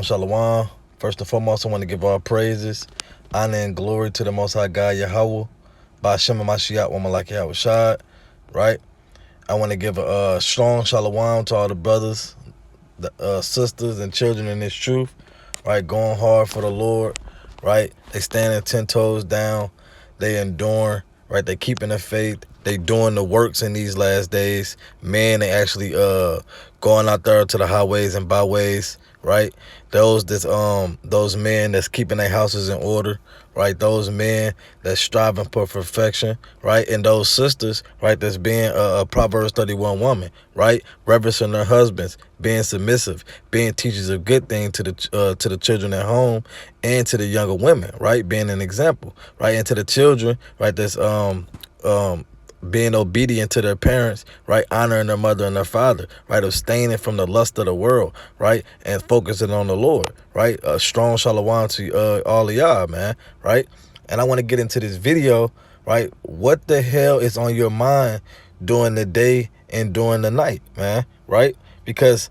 Shalom. First and foremost, I want to give all praises, honor, and glory to the Most High God, Yahweh, Ba'ashem Mashiach, Wamalaki Shad, right? I want to give a strong shalom to all the brothers, the sisters, and children in this truth, right? Going hard for the Lord, right? They standing 10 toes down. They enduring, right? They keeping the faith. They doing the works in these last days. Man, they actually going out there to the highways and byways, right? Those men that's keeping their houses in order, right? Those men that's striving for perfection, right? And those sisters, right, that's being a Proverbs 31 woman, right? Reverencing their husbands, being submissive, being teachers of good things to the children at home and to the younger women, right? Being an example, right? And to the children, right, that's being obedient to their parents, right? Honoring their mother and their father, right? Abstaining from the lust of the world, right? And focusing on the Lord, right? A strong shalom to all of y'all, man, right? And I want to get into this video, right? What the hell is on your mind during the day and during the night, man, right? Because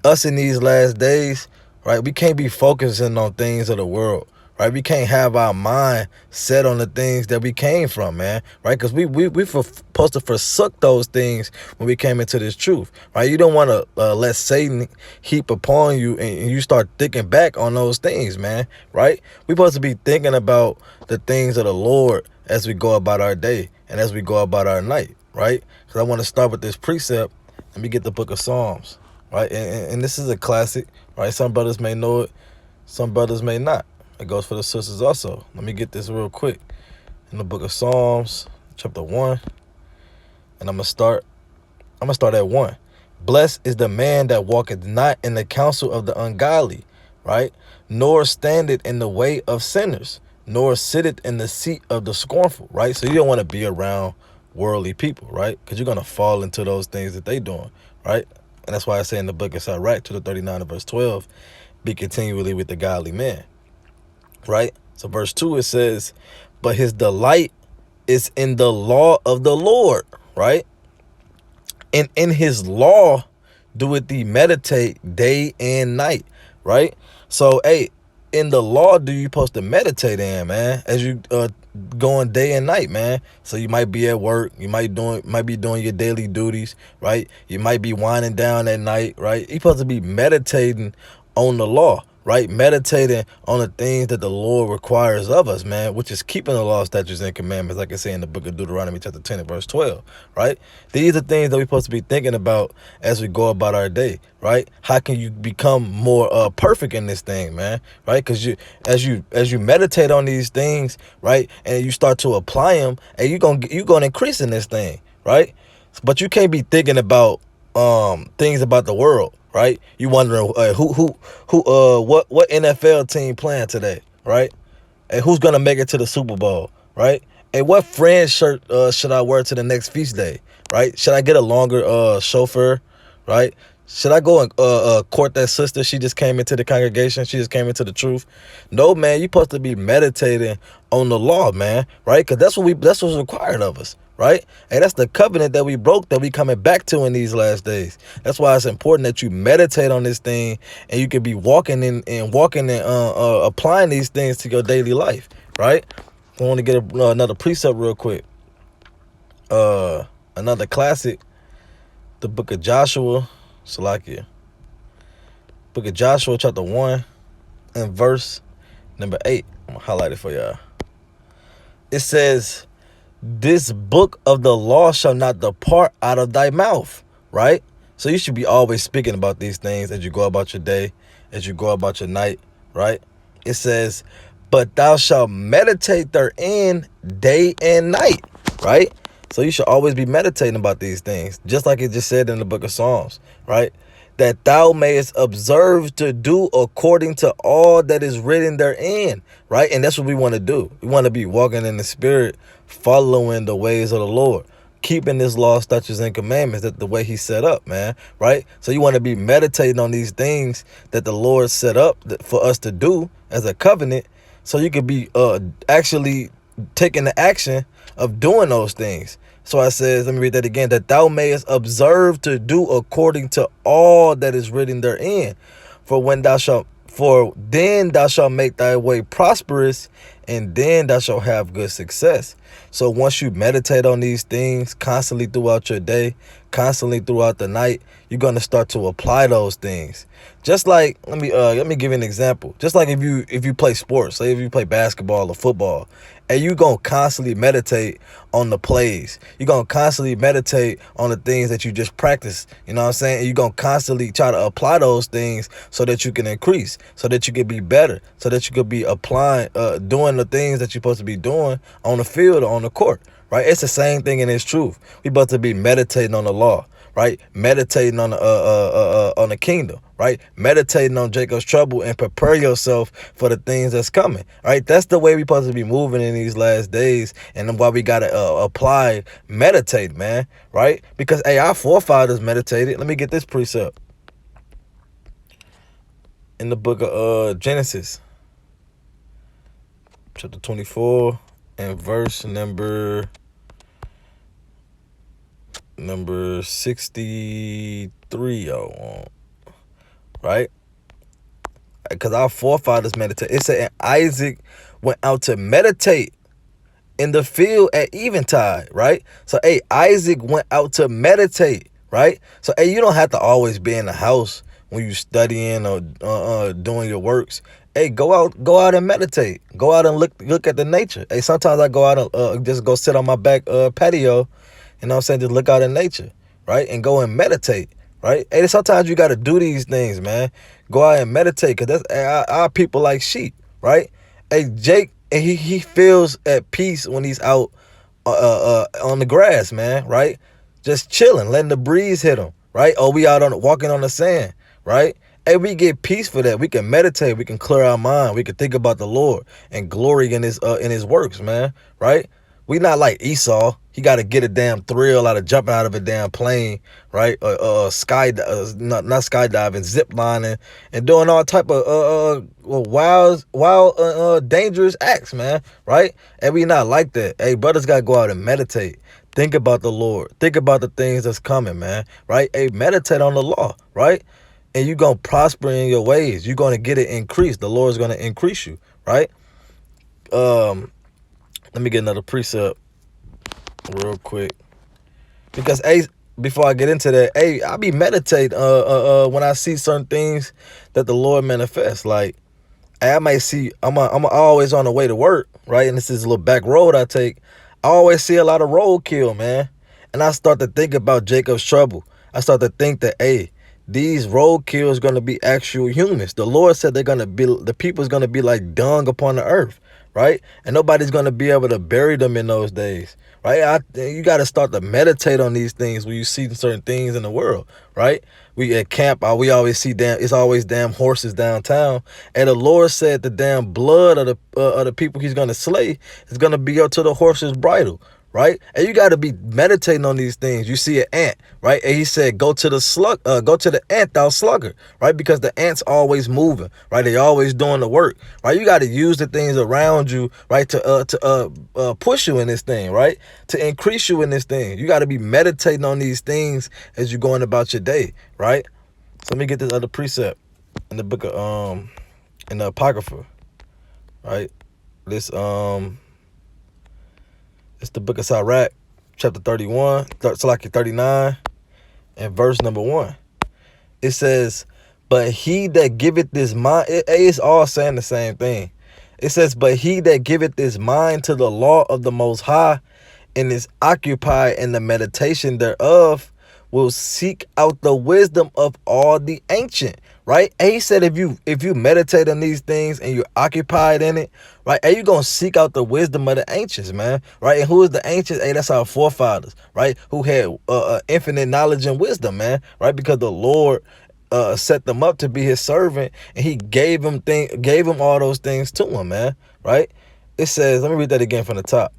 us in these last days, right, we can't be focusing on things of the world, right? We can't have our mind set on the things that we came from, man, right? Because we supposed to forsook those things when we came into this truth, right? You don't want to let Satan heap upon you and you start thinking back on those things, man, right? We're supposed to be thinking about the things of the Lord as we go about our day and as we go about our night, right? Because I want to start with this precept. Let me get the book of Psalms, right? And this is a classic, right? Some brothers may know it, some brothers may not. It goes for the sisters also. Let me get this real quick. In the book of Psalms, chapter 1, and I'm gonna start at 1. Blessed is the man that walketh not in the counsel of the ungodly, right? Nor standeth in the way of sinners, nor sitteth in the seat of the scornful, right? So you don't want to be around worldly people, right? Because you're gonna fall into those things that they doing, right? And that's why I say in the book of Sirach, chapter 39 and verse 12, be continually with the godly man, right? So verse 2, it says, but his delight is in the law of the Lord, right? And in his law doeth he meditate day and night, right? So, hey, in the law do you supposed to meditate in, man, as you going day and night, man? So you might be at work, you might be doing your daily duties, right? You might be winding down at night, right? You supposed to be meditating on the law, right? Meditating on the things that the Lord requires of us, man, which is keeping the law, statutes, and commandments, like I say in the book of Deuteronomy chapter 10 and verse 12, right? These are things that we're supposed to be thinking about as we go about our day, right? How can you become more perfect in this thing, man, right? Because as you meditate on these things, right, and you start to apply them, and you're gonna increase in this thing, right? But you can't be thinking about things about the world, right? You wondering what NFL team playing today, right? And who's gonna make it to the Super Bowl, right? And what friend shirt should I wear to the next feast day, right? Should I get a longer chauffeur, right? Should I go and court that sister? She just came into the congregation. She just came into the truth. No, man, you're supposed to be meditating on the law, man, right? Because that's what's required of us, right? And that's the covenant that we broke, that we coming back to in these last days. That's why it's important that you meditate on this thing, and you can be walking and applying these things to your daily life, right? I want to get another precept real quick. Another classic, the book of Joshua, Salakia. Book of Joshua, chapter 1 and verse number 8. I'm gonna highlight it for y'all. It says, this book of the law shall not depart out of thy mouth, right? So you should be always speaking about these things as you go about your day, as you go about your night, right? It says, but thou shalt meditate therein day and night, right? So you should always be meditating about these things, just like it just said in the book of Psalms, right? That thou mayest observe to do according to all that is written therein, right? And that's what we want to do. We want to be walking in the spirit, following the ways of the Lord, keeping his law, statutes, and commandments, that the way he set up, man, right? So you want to be meditating on these things that the Lord set up for us to do as a covenant, so you could be actually taking the action of doing those things. So I says, let me read that again, that thou mayest observe to do according to all that is written therein. For when thou shalt For then thou shalt make thy way prosperous, and then thou shalt have good success. So once you meditate on these things constantly throughout your day, constantly throughout the night, you're gonna start to apply those things. Just like let me give you an example. Just like if you play sports, say if you play basketball or football, and you gonna constantly meditate on the plays. You're gonna constantly meditate on the things that you just practice. You know what I'm saying? And you're gonna constantly try to apply those things so that you can increase, so that you can be better, so that you could be applying, doing the things that you're supposed to be doing on the field or on the court. Right? It's the same thing in its truth. We about to be meditating on the law, right? Meditating on the kingdom, right? Meditating on Jacob's trouble and prepare yourself for the things that's coming, right? That's the way we supposed to be moving in these last days, and why we gotta apply meditate, man, right? Because hey, our forefathers meditated. Let me get this precept in the book of Genesis, chapter 24 and verse number 63, right? Because our forefathers meditate. It said, and Isaac went out to meditate in the field at eventide, right? So, hey, Isaac went out to meditate, right? So, hey, you don't have to always be in the house when you studying or doing your works. Hey, go out and meditate. Go out and look at the nature. Hey, sometimes I go out and just go sit on my back patio. You know what I'm saying? Just look out in nature, right? And go and meditate, right? Hey, sometimes you got to do these things, man. Go out and meditate, because that's our people like sheep, right? Hey, Jake, he feels at peace when he's out on the grass, man, right? Just chilling, letting the breeze hit him, right? Or we out walking on the sand, right? Hey, we get peace for that. We can meditate. We can clear our mind. We can think about the Lord and glory in his works, man, right? We not like Esau. He got to get a damn thrill out of jumping out of a damn plane, right? Not skydiving, zip lining, and doing all type of wild, dangerous acts, man, right? And we not like that. Hey, brothers got to go out and meditate. Think about the Lord. Think about the things that's coming, man, right? Hey, meditate on the law, right? And you're going to prosper in your ways. You're going to get it increased. The Lord's going to increase you, right? Let me get another precept real quick, because hey, before I get into that, hey, I be meditate when I see certain things that the Lord manifests. Like, hey, I might see I'm always on the way to work, right? And this is a little back road I take. I always see a lot of roadkill, man, and I start to think about Jacob's trouble. I start to think that, hey, these roadkill is going to be actual humans. The Lord said the people is going to be like dung upon the earth, right? And nobody's going to be able to bury them in those days, right? You got to start to meditate on these things when you see certain things in the world, right? We at camp, we always see it's always damn horses downtown. And the Lord said the damn blood of the people he's going to slay is going to be up to the horse's bridle, right? And you got to be meditating on these things. You see an ant, right? And he said, go to the ant, thou sluggard, right? Because the ant's always moving, right? They always doing the work, right? You got to use the things around you, right? To push you in this thing, right? To increase you in this thing. You got to be meditating on these things as you're going about your day, right? So let me get this other precept in the book of, in the Apocrypha, right? It's the book of Sirach, chapter 31, Salaki 39, and verse number 1. It says, but he that giveth this mind, it's all saying the same thing. It says, but he that giveth this mind to the law of the Most High, and is occupied in the meditation thereof, will seek out the wisdom of all the ancient, right? And he said, if you meditate on these things and you're occupied in it, right, and you're going to seek out the wisdom of the ancients, man, right? And who is the ancients? Hey, that's our forefathers, right, who had infinite knowledge and wisdom, man, right? Because the Lord set them up to be his servant, and he gave him all those things to him, man, right? It says, let me read that again from the top.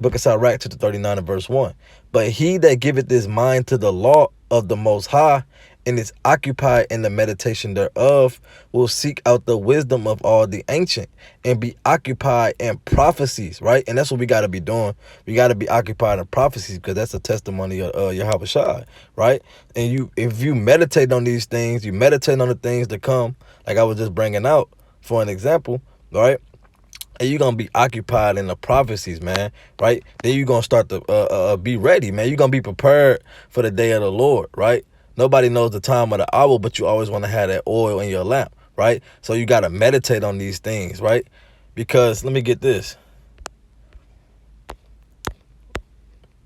Book of Sirach, chapter 39 and verse 1. But he that giveth his mind to the law of the Most High, and is occupied in the meditation thereof, will seek out the wisdom of all the ancient and be occupied in prophecies, right? And that's what we got to be doing. We got to be occupied in prophecies, because that's a testimony of Yahweh Shai, right? And if you meditate on these things, you meditate on the things to come, like I was just bringing out for an example, right? And you're going to be occupied in the prophecies, man, right? Then you're going to start to be ready, man. You're going to be prepared for the day of the Lord, right? Nobody knows the time of the hour, but you always want to have that oil in your lamp, right? So you got to meditate on these things, right? Because let me get this.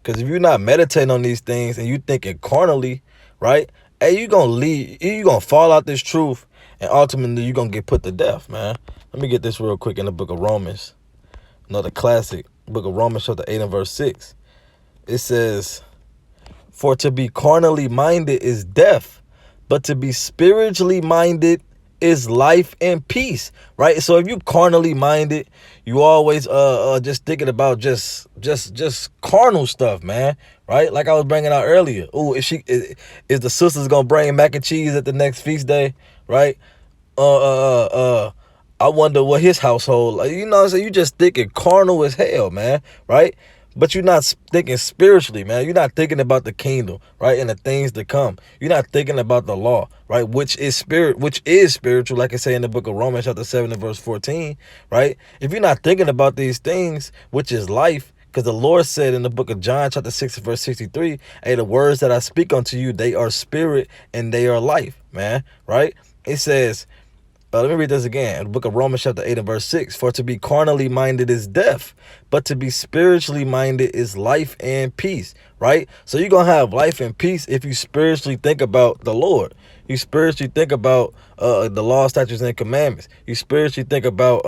Because if you're not meditating on these things and you thinking carnally, right? Hey, you're going to leave, you're going to fall out this truth, and ultimately you're going to get put to death, man. Let me get this real quick in the book of Romans. Another classic, book of Romans chapter 8 and verse 6. It says, for to be carnally minded is death, but to be spiritually minded is life and peace, right? So if you carnally minded, you always just thinking about just carnal stuff, man, right? Like I was bringing out earlier. Ooh, is the sisters gonna bring mac and cheese at the next feast day, right? I wonder what his household, like, you know what I'm saying? You just thinking carnal as hell, man, right? But you're not thinking spiritually, man. You're not thinking about the kingdom, right? And the things to come. You're not thinking about the law, right? Which is spiritual, like I say in the book of Romans chapter 7 and verse 14, right? If you're not thinking about these things, which is life, because the Lord said in the book of John chapter 6 verse 63, hey, the words that I speak unto you, they are spirit and they are life, man, right? It says, let me read this again. In the book of Romans chapter 8 and verse 6. For to be carnally minded is death, but to be spiritually minded is life and peace, right? So you're going to have life and peace if you spiritually think about the Lord. You spiritually think about the law, statutes, and commandments. You spiritually think about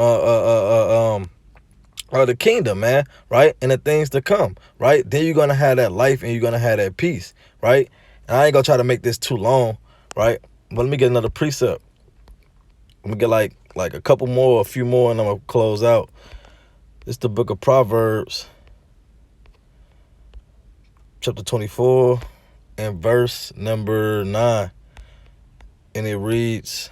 the kingdom, man, right? And the things to come, right? Then you're going to have that life and you're going to have that peace, right? And I ain't going to try to make this too long, right? But let me get another precept. I'm gonna get like a couple more, a few more, and I'm gonna close out. It's the book of Proverbs, chapter 24, and verse number 9. And it reads,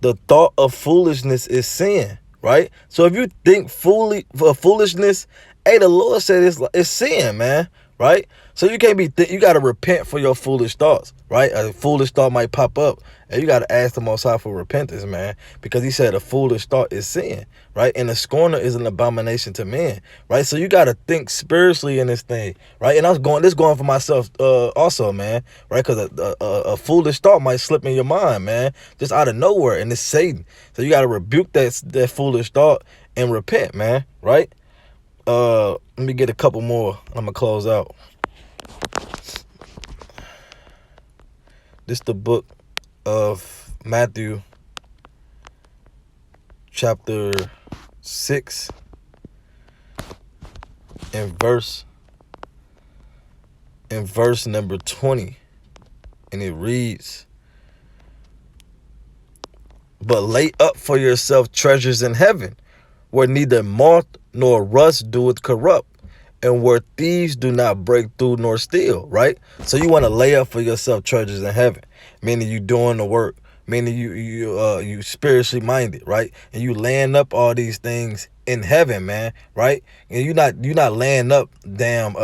the thought of foolishness is sin, right? So if you think foolishness, hey, the Lord said it's sin, man, right? So you can't be, you got to repent for your foolish thoughts, right? A foolish thought might pop up, and you got to ask the Most High for repentance, man, because he said a foolish thought is sin, right? And a scorner is an abomination to men, right? So you got to think spiritually in this thing, right? And I was going for myself also, man, right? Because a foolish thought might slip in your mind, man, just out of nowhere, and it's Satan. So you got to rebuke that foolish thought and repent, man, right? Let me get a couple more. I'm going to close out. This is the book of Matthew, chapter 6, and verse number 20. And it reads, but lay up for yourself treasures in heaven, where neither moth nor rust doeth corrupt, and where thieves do not break through nor steal, right? So you want to lay up for yourself treasures in heaven, meaning you doing the work, meaning you spiritually minded, right? And you laying up all these things in heaven, man, right? And you're not laying up damn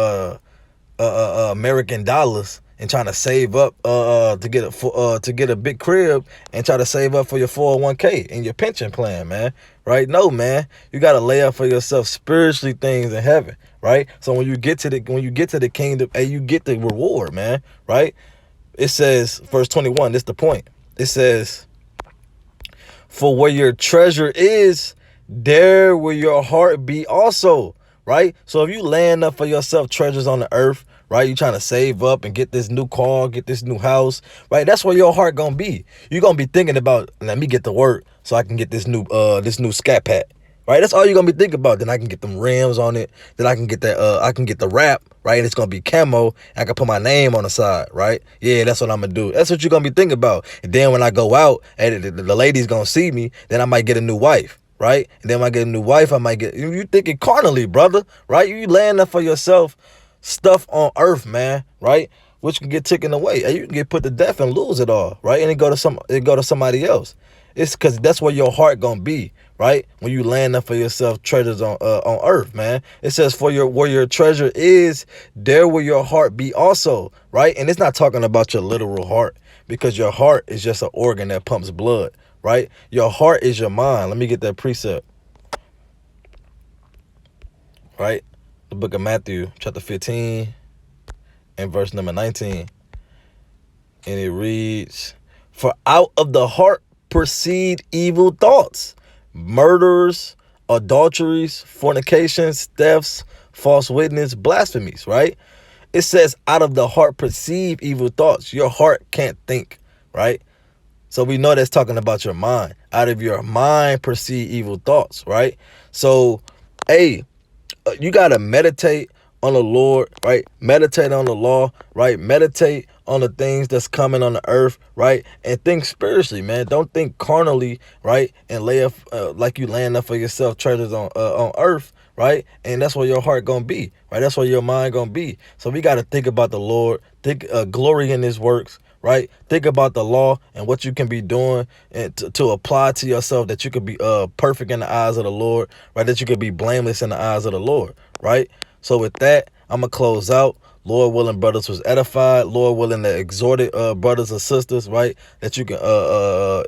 American dollars and trying to save up to get a big crib and try to save up for your 401k and your pension plan, man, right? No, man, you got to lay up for yourself spiritually things in heaven, right? So when you get to the kingdom, hey, you get the reward, man, right? It says, verse 21, this is the point. It says, for where your treasure is, there will your heart be also, right? So if you laying up for yourself treasures on the earth, right, you trying to save up and get this new car, get this new house, right? That's where your heart gonna be. You're gonna be thinking about, let me get to work so I can get this new Scat Pack, right? That's all you're gonna be thinking about. Then I can get them rims on it. Then I can get that I can get the wrap, right? And it's gonna be camo. I can put my name on the side, right? Yeah, that's what I'm gonna do. That's what you're gonna be thinking about. And then when I go out, and the lady's gonna see me, then I might get a new wife, right? And then when I get a new wife, I might get, you thinking carnally, brother, right? You laying up for yourself stuff on earth, man, right? which can get taken away, and you can get put to death and lose it all, right? And it go to somebody else. It's because that's where your heart gonna be, right? When you land up for yourself treasures on earth, man. It says where your treasure is, there will your heart be also, right? And it's not talking about your literal heart, because your heart is just an organ that pumps blood, right? Your heart is your mind. Let me get that precept, right? The book of Matthew, chapter 15, and verse number 19. And it reads, "For out of the heart proceed evil thoughts, murders, adulteries, fornications, thefts, false witness, blasphemies," right? It says out of the heart perceive evil thoughts. Your heart can't think, right? So we know that's talking about your mind. Out of your mind perceive evil thoughts, right? So, hey, you got to meditate on the Lord, right? Meditate on the law, right? Meditate on the things that's coming on the earth, right? And think spiritually, man. Don't think carnally, right? And lay up like you laying up for yourself treasures on earth, right? And that's where your heart gonna be, right? That's where your mind gonna be. So we got to think about the Lord, think glory in His works, right? Think about the law and what you can be doing and to apply to yourself, that you could be perfect in the eyes of the Lord, right? That you could be blameless in the eyes of the Lord, right? So with that, I'm going to close out. Lord willing, brothers was edified. Lord willing, the exhorted brothers and sisters, right? That you can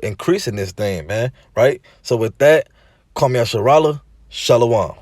increase in this thing, man, right? So with that, call me Asharala. Shalom.